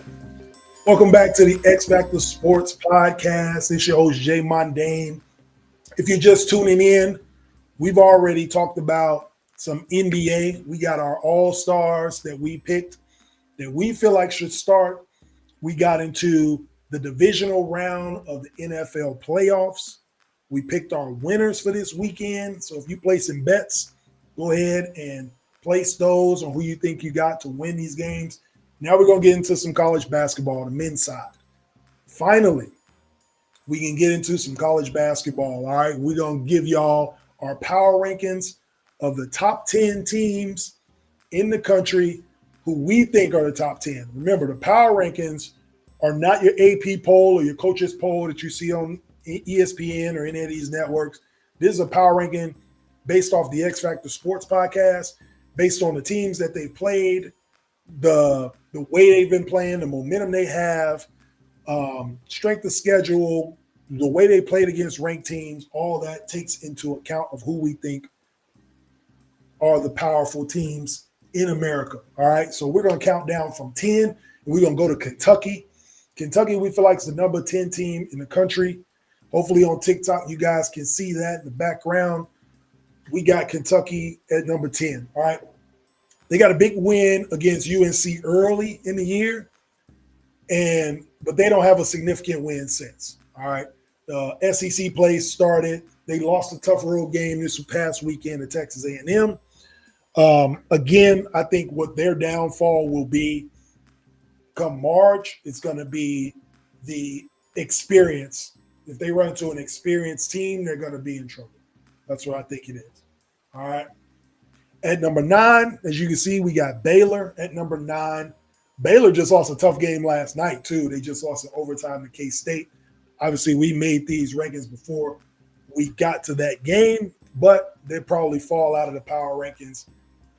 Welcome back to the X Factor Sports Podcast. It's your host, Jay Mondane. If you're just tuning in, we've already talked about some NBA. We got our all-stars that we picked that we feel like should start. We got into the divisional round of the NFL playoffs. We picked our winners for this weekend. So if you play some bets, go ahead and place those on who you think you got to win these games. Now we're going to get into some college basketball, the men's side. Finally, we can get into some college basketball, all right? We're going to give y'all our power rankings of the top 10 teams in the country who we think are the top 10. Remember, the power rankings are not your AP poll or your coaches poll that you see on ESPN or any of these networks. This is a power ranking based off the X Factor Sports Podcast, based on the teams that they've played, the way they've been playing, the momentum they have, Strength of schedule, the way they played against ranked teams, all that takes into account of who we think are the powerful teams in America. All right. So we're going to count down from 10, and we're going to go to Kentucky. Kentucky, we feel like is the number 10 team in the country. Hopefully on TikTok, you guys can see that in the background. We got Kentucky at number 10. All right. They got a big win against UNC early in the year, but they don't have a significant win since. All right. The SEC play started. They lost a tough road game this past weekend at Texas A&M. Again, I think what their downfall will be come March, it's going to be the experience. If they run into an experienced team, they're going to be in trouble. That's what I think it is. All right. At number 9, as you can see, we got Baylor at number 9. Baylor just lost a tough game last night, too. They just lost in overtime to K-State. Obviously, we made these rankings before we got to that game, but they probably fall out of the power rankings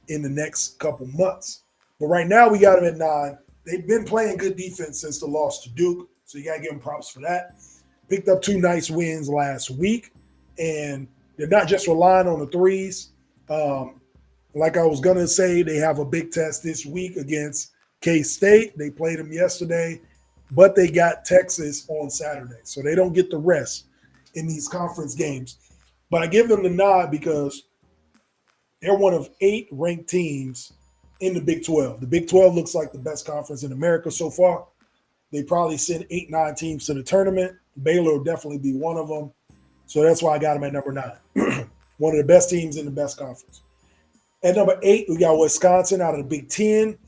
in the next couple months. But right now, we got them at 9. They've been playing good defense since the loss to Duke, so you got to give them props for that. Picked up 2 nice wins last week, and they're not just relying on the threes. Like I was going to say, they have a big test this week against K-State. They played them yesterday, but they got Texas on Saturday, so they don't get the rest in these conference games. But I give them the nod because they're one of 8 ranked teams in the Big 12. The Big 12 looks like the best conference in America so far. They probably sent 8, 9 teams to the tournament. Baylor will definitely be one of them. So that's why I got them at number 9. One of the best teams in the best conference. At number 8, we got Wisconsin out of the Big 10.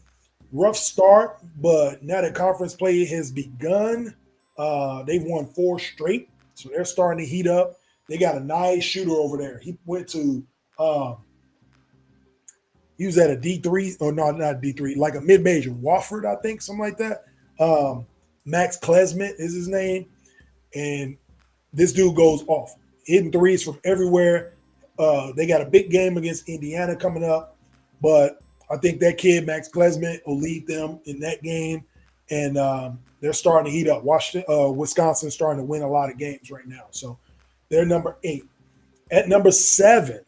Rough start, but now that conference play has begun, they've won 4 straight. So they're starting to heat up. They got a nice shooter over there. He went to he was at a D3, or no, not D3, like a mid-major, Wofford, I think, something like that. Max Klesmit is his name. And this dude goes off, hitting threes from everywhere. They got a big game against Indiana coming up, but I think that kid, Max Klesmit, will lead them in that game. And they're starting to heat up. Wisconsin's starting to win a lot of games right now. So they're number 8. At number 7,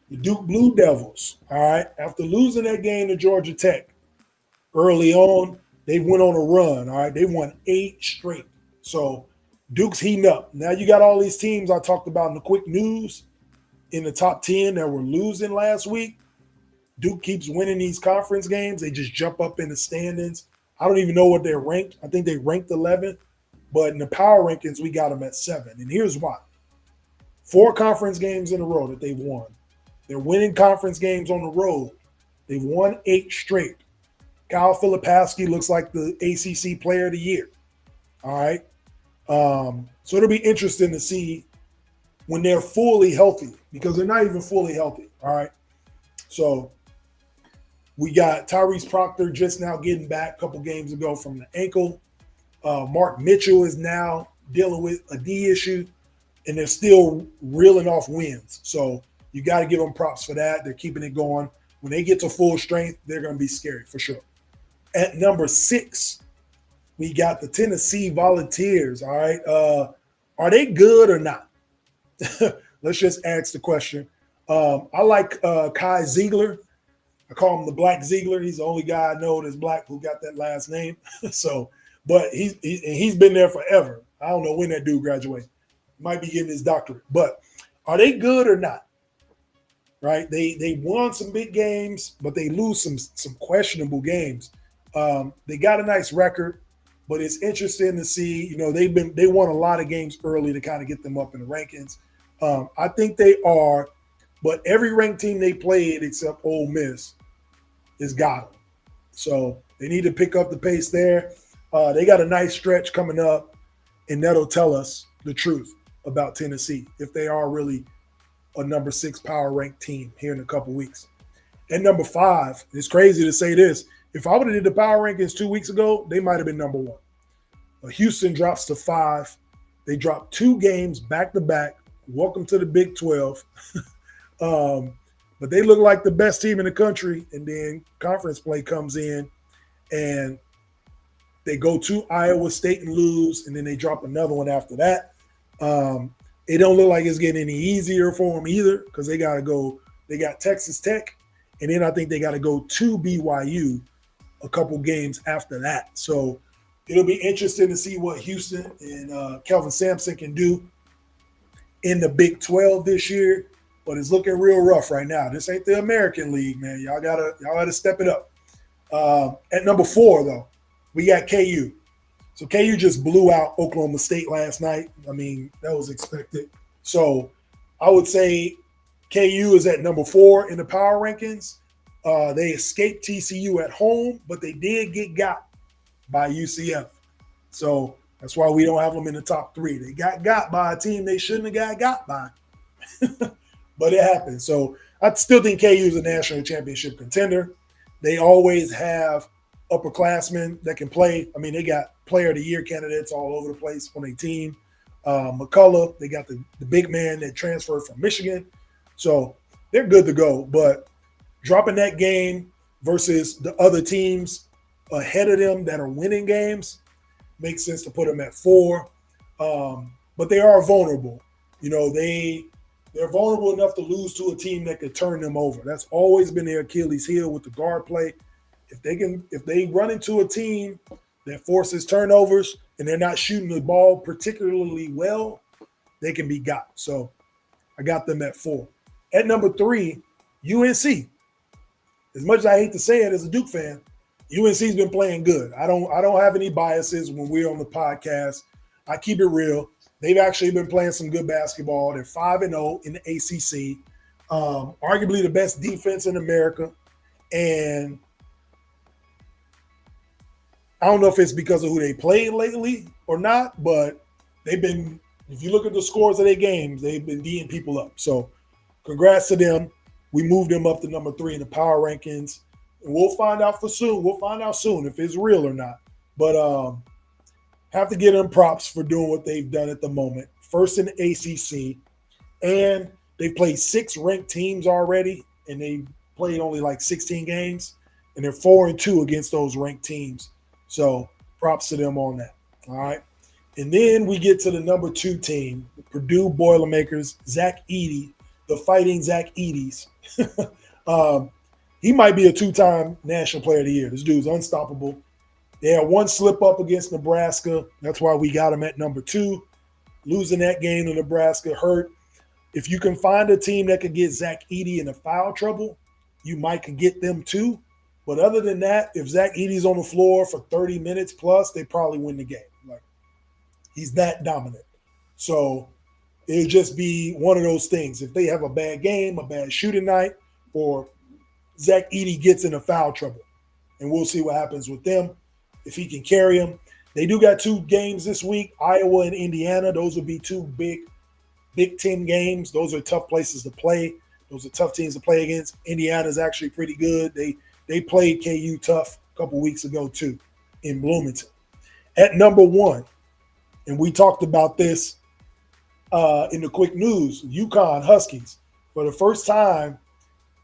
the Duke Blue Devils, all right, after losing that game to Georgia Tech early on, they went on a run, all right? They won 8 straight. So Duke's heating up. Now you got all these teams I talked about in the quick news in the top 10 that were losing last week. Duke keeps winning these conference games. They just jump up in the standings. I don't even know what they're ranked. I think they ranked 11th, but in the power rankings, we got them at 7. And here's why. 4 conference games in a row that they've won. They're winning conference games on the road. They've won 8 straight. Kyle Filipowski looks like the ACC Player of the Year. All right. So it'll be interesting to see when they're fully healthy, because they're not even fully healthy. All right. So we got Tyrese Proctor just now getting back a couple games ago from the ankle. Mark Mitchell is now dealing with a D issue, and they're still reeling off wins. So you got to give them props for that. They're keeping it going. When they get to full strength, they're going to be scary for sure. At number 6, we got the Tennessee Volunteers. All right. Are they good or not? Let's just ask the question. I like Kai Ziegler. I call him the Black Ziegler. He's the only guy I know that's black who got that last name. So, but he's been there forever. I don't know when that dude graduated. Might be getting his doctorate. But are they good or not? Right? They won some big games, but they lose some questionable games. They got a nice record, but it's interesting to see. You know, they won a lot of games early to kind of get them up in the rankings. I think they are, but every ranked team they played except Ole Miss has got them. So they need to pick up the pace there. They got a nice stretch coming up, and that'll tell us the truth about Tennessee, if they are really a number 6 power ranked team here in a couple weeks. And number 5, it's crazy to say this. If I would have did the power rankings 2 weeks ago, they might have been number 1. Houston drops to 5. They dropped 2 games back to back. Welcome to the Big 12. But they look like the best team in the country, and then conference play comes in, and They go to Iowa State and lose, and then they drop another one after that. It don't look like it's getting any easier for them either because they got to go. They got Texas Tech, and then I think they got to go to BYU a couple games after that. So it'll be interesting to see what Houston and Kelvin Sampson can do in the Big 12 this year. But it's looking real rough right now. This ain't the American League, man. Y'all gotta step it up. At number 4, though, we got KU. So KU just blew out Oklahoma State last night. I mean, that was expected. So I would say KU is at number 4 in the power rankings. They escaped TCU at home, but they did get got by UCF. So that's why we don't have them in the top 3. They got by a team they shouldn't have got by. But it happened. So I still think KU is a national championship contender. They always have upperclassmen that can play. I mean, they got player of the year candidates all over the place on their team. McCullough, they got the big man that transferred from Michigan. So they're good to go. But dropping that game versus the other teams ahead of them that are winning games makes sense to put them at 4. But they are vulnerable. You know, they're vulnerable enough to lose to a team that could turn them over. That's always been their Achilles heel with the guard play. If they run into a team that forces turnovers and they're not shooting the ball particularly well, they can be got. So I got them at 4. At number 3, UNC. As much as I hate to say it as a Duke fan, UNC's been playing good. I don't have any biases when we're on the podcast. I keep it real. They've actually been playing some good basketball. They're 5-0 in the ACC, arguably the best defense in America. And I don't know if it's because of who they played lately or not, but they've been, if you look at the scores of their games, they've been D'ing people up. So congrats to them. We moved them up to number 3 in the power rankings. And we'll find out soon. We'll find out soon if it's real or not. But have to give them props for doing what they've done at the moment. First in the ACC. And they've played 6 ranked teams already. And they played only like 16 games. And they're 4-2 against those ranked teams. So props to them on that. All right. And then we get to the number 2 team, the Purdue Boilermakers, Zach Edey, the fighting Zach Edeys. He might be a 2-time National Player of the Year. This dude's unstoppable. They had one slip up against Nebraska. That's why we got him at number 2. Losing that game to Nebraska hurt. If you can find a team that could get Zach Edey in a foul trouble, you might can get them too. But other than that, if Zach Edey's on the floor for 30 minutes plus, they probably win the game. Like, he's that dominant. So it'll just be one of those things. If they have a bad game, a bad shooting night, or Zach Edey gets in a foul trouble. And we'll see what happens with them. If he can carry them. They do got 2 games this week, Iowa and Indiana. Those will be 2 Big Ten games. Those are tough places to play. Those are tough teams to play against. Indiana's actually pretty good. They played KU tough a couple weeks ago too in Bloomington. At number 1, and we talked about this in the quick news, UConn Huskies. For the first time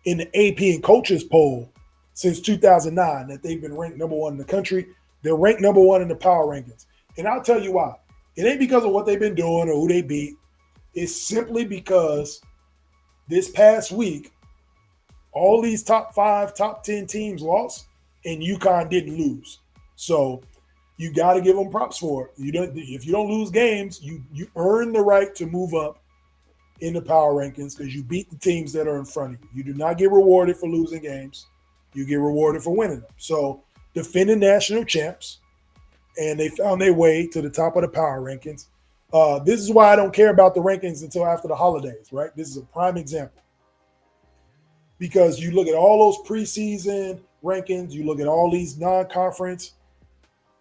in the AP and coaches poll since 2009 that they've been ranked number 1 in the country. They're ranked number 1 in the power rankings. And I'll tell you why. It ain't because of what they've been doing or who they beat. It's simply because this past week, all these top 5, top 10 teams lost, and UConn didn't lose. So you got to give them props for it. If you don't lose games, you earn the right to move up in the power rankings because you beat the teams that are in front of you. You do not get rewarded for losing games. You get rewarded for winning them. So defending national champs, and they found their way to the top of the power rankings. This is why I don't care about the rankings until after the holidays, right? This is a prime example. Because you look at all those preseason rankings, you look at all these non-conference,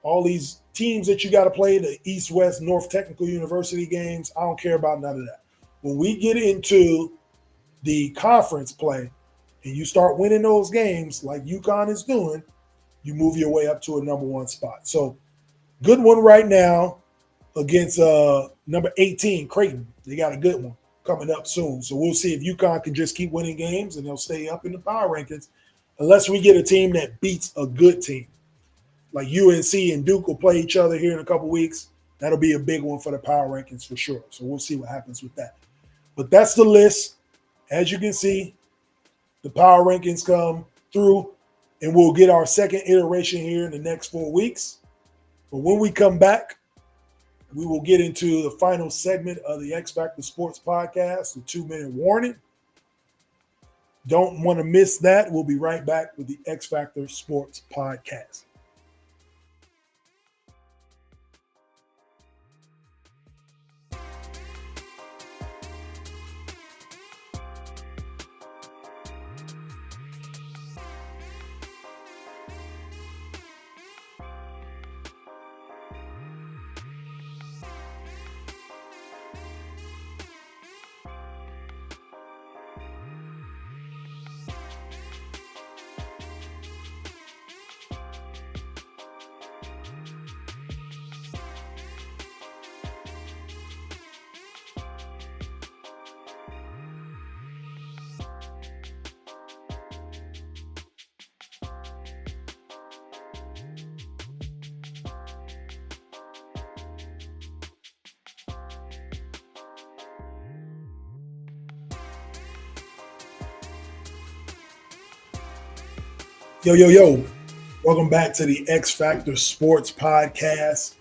all these teams that you got to play, the East, West, North Technical University games. I don't care about none of that. When we get into the conference play and you start winning those games like UConn is doing, you move your way up to a number 1 spot. So good one right now against number 18, Creighton. They got a good one coming up soon. So we'll see if UConn can just keep winning games and they'll stay up in the power rankings unless we get a team that beats a good team. like UNC and Duke will play each other here in a couple weeks. That'll be a big one for the power rankings for sure. So we'll see what happens with that. But that's the list. As you can see, the power rankings come through, and we'll get our second iteration here in the next 4 weeks. But when we come back, we will get into the final segment of the X Factor Sports Podcast, the 2-minute warning. Don't want to miss that. We'll be right back with the X Factor Sports Podcast. Yo. Welcome back to the X Factor Sports Podcast,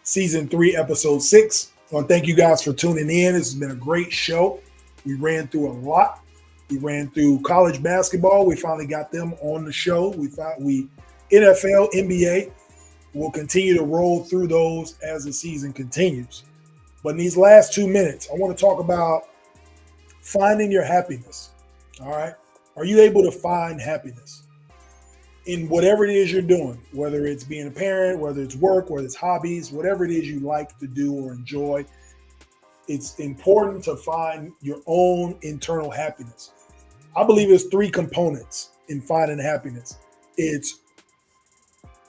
Season 3, Episode 6. I want to thank you guys for tuning in. This has been a great show. We ran through a lot. We ran through college basketball. We finally got them on the show. NFL, NBA. We'll continue to roll through those as the season continues. But in these last 2 minutes, I want to talk about finding your happiness. All right? Are you able to find happiness in whatever it is you're doing, whether it's being a parent, whether it's work, whether it's hobbies, whatever it is you like to do or enjoy? It's important to find your own internal happiness. I believe there's 3 components in finding happiness. It's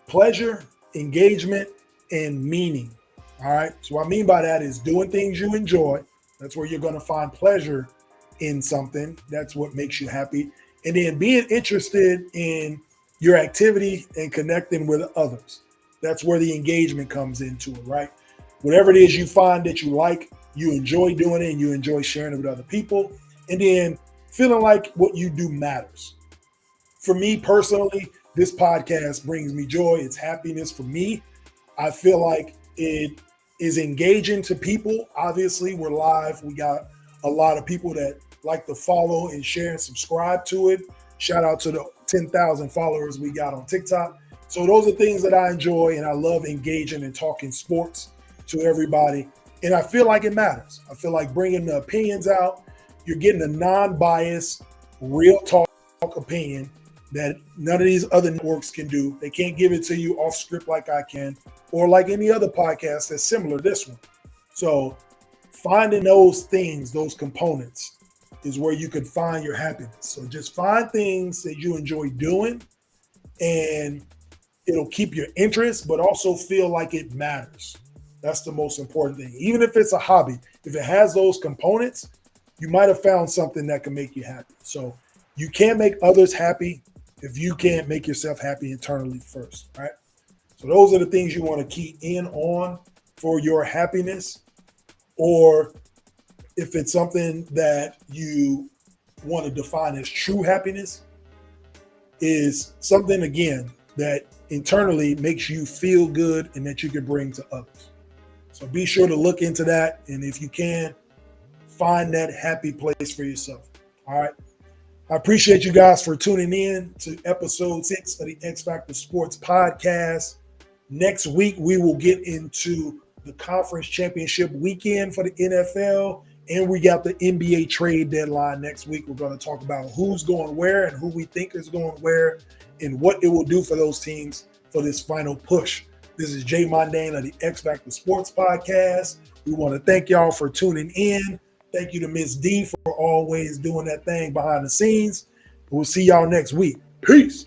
pleasure, engagement, and meaning. All right. So what I mean by that is doing things you enjoy. That's where you're going to find pleasure in something. That's what makes you happy. And then being interested in your activity and connecting with others. That's where the engagement comes into it, right? Whatever it is you find that you like, you enjoy doing it, and you enjoy sharing it with other people, and then feeling like what you do matters. For me personally, this podcast brings me joy. It's happiness for me. I feel like it is engaging to people. Obviously, we're live. We got a lot of people that like to follow and share and subscribe to it. Shout out to the 10,000 followers we got on TikTok. So those are things that I enjoy, and I love engaging and talking sports to everybody. And I feel like it matters. I feel like bringing the opinions out. You're getting a non-biased, real talk opinion that none of these other networks can do. They can't give it to you off script like I can, or like any other podcast that's similar to this one. So finding those things, those components, is where you can find your happiness. So just find things that you enjoy doing, and it'll keep your interest, but also feel like it matters. That's the most important thing. Even if it's a hobby, if it has those components, you might have found something that can make you happy. So you can't make others happy if you can't make yourself happy internally first, right? So those are the things you want to key in on for your happiness. Or if it's something that you want to define as true happiness, is something, again, that internally makes you feel good and that you can bring to others. So be sure to look into that. And if you can, find that happy place for yourself. All right. I appreciate you guys for tuning in to episode 6 of the X Factor Sports Podcast. Next week, we will get into the conference championship weekend for the NFL. And we got the NBA trade deadline next week. We're going to talk about who's going where and who we think is going where and what it will do for those teams for this final push. This is Jay Mondane of the X Factor Sports Podcast. We want to thank y'all for tuning in. Thank you to Miss D for always doing that thing behind the scenes. We'll see y'all next week. Peace.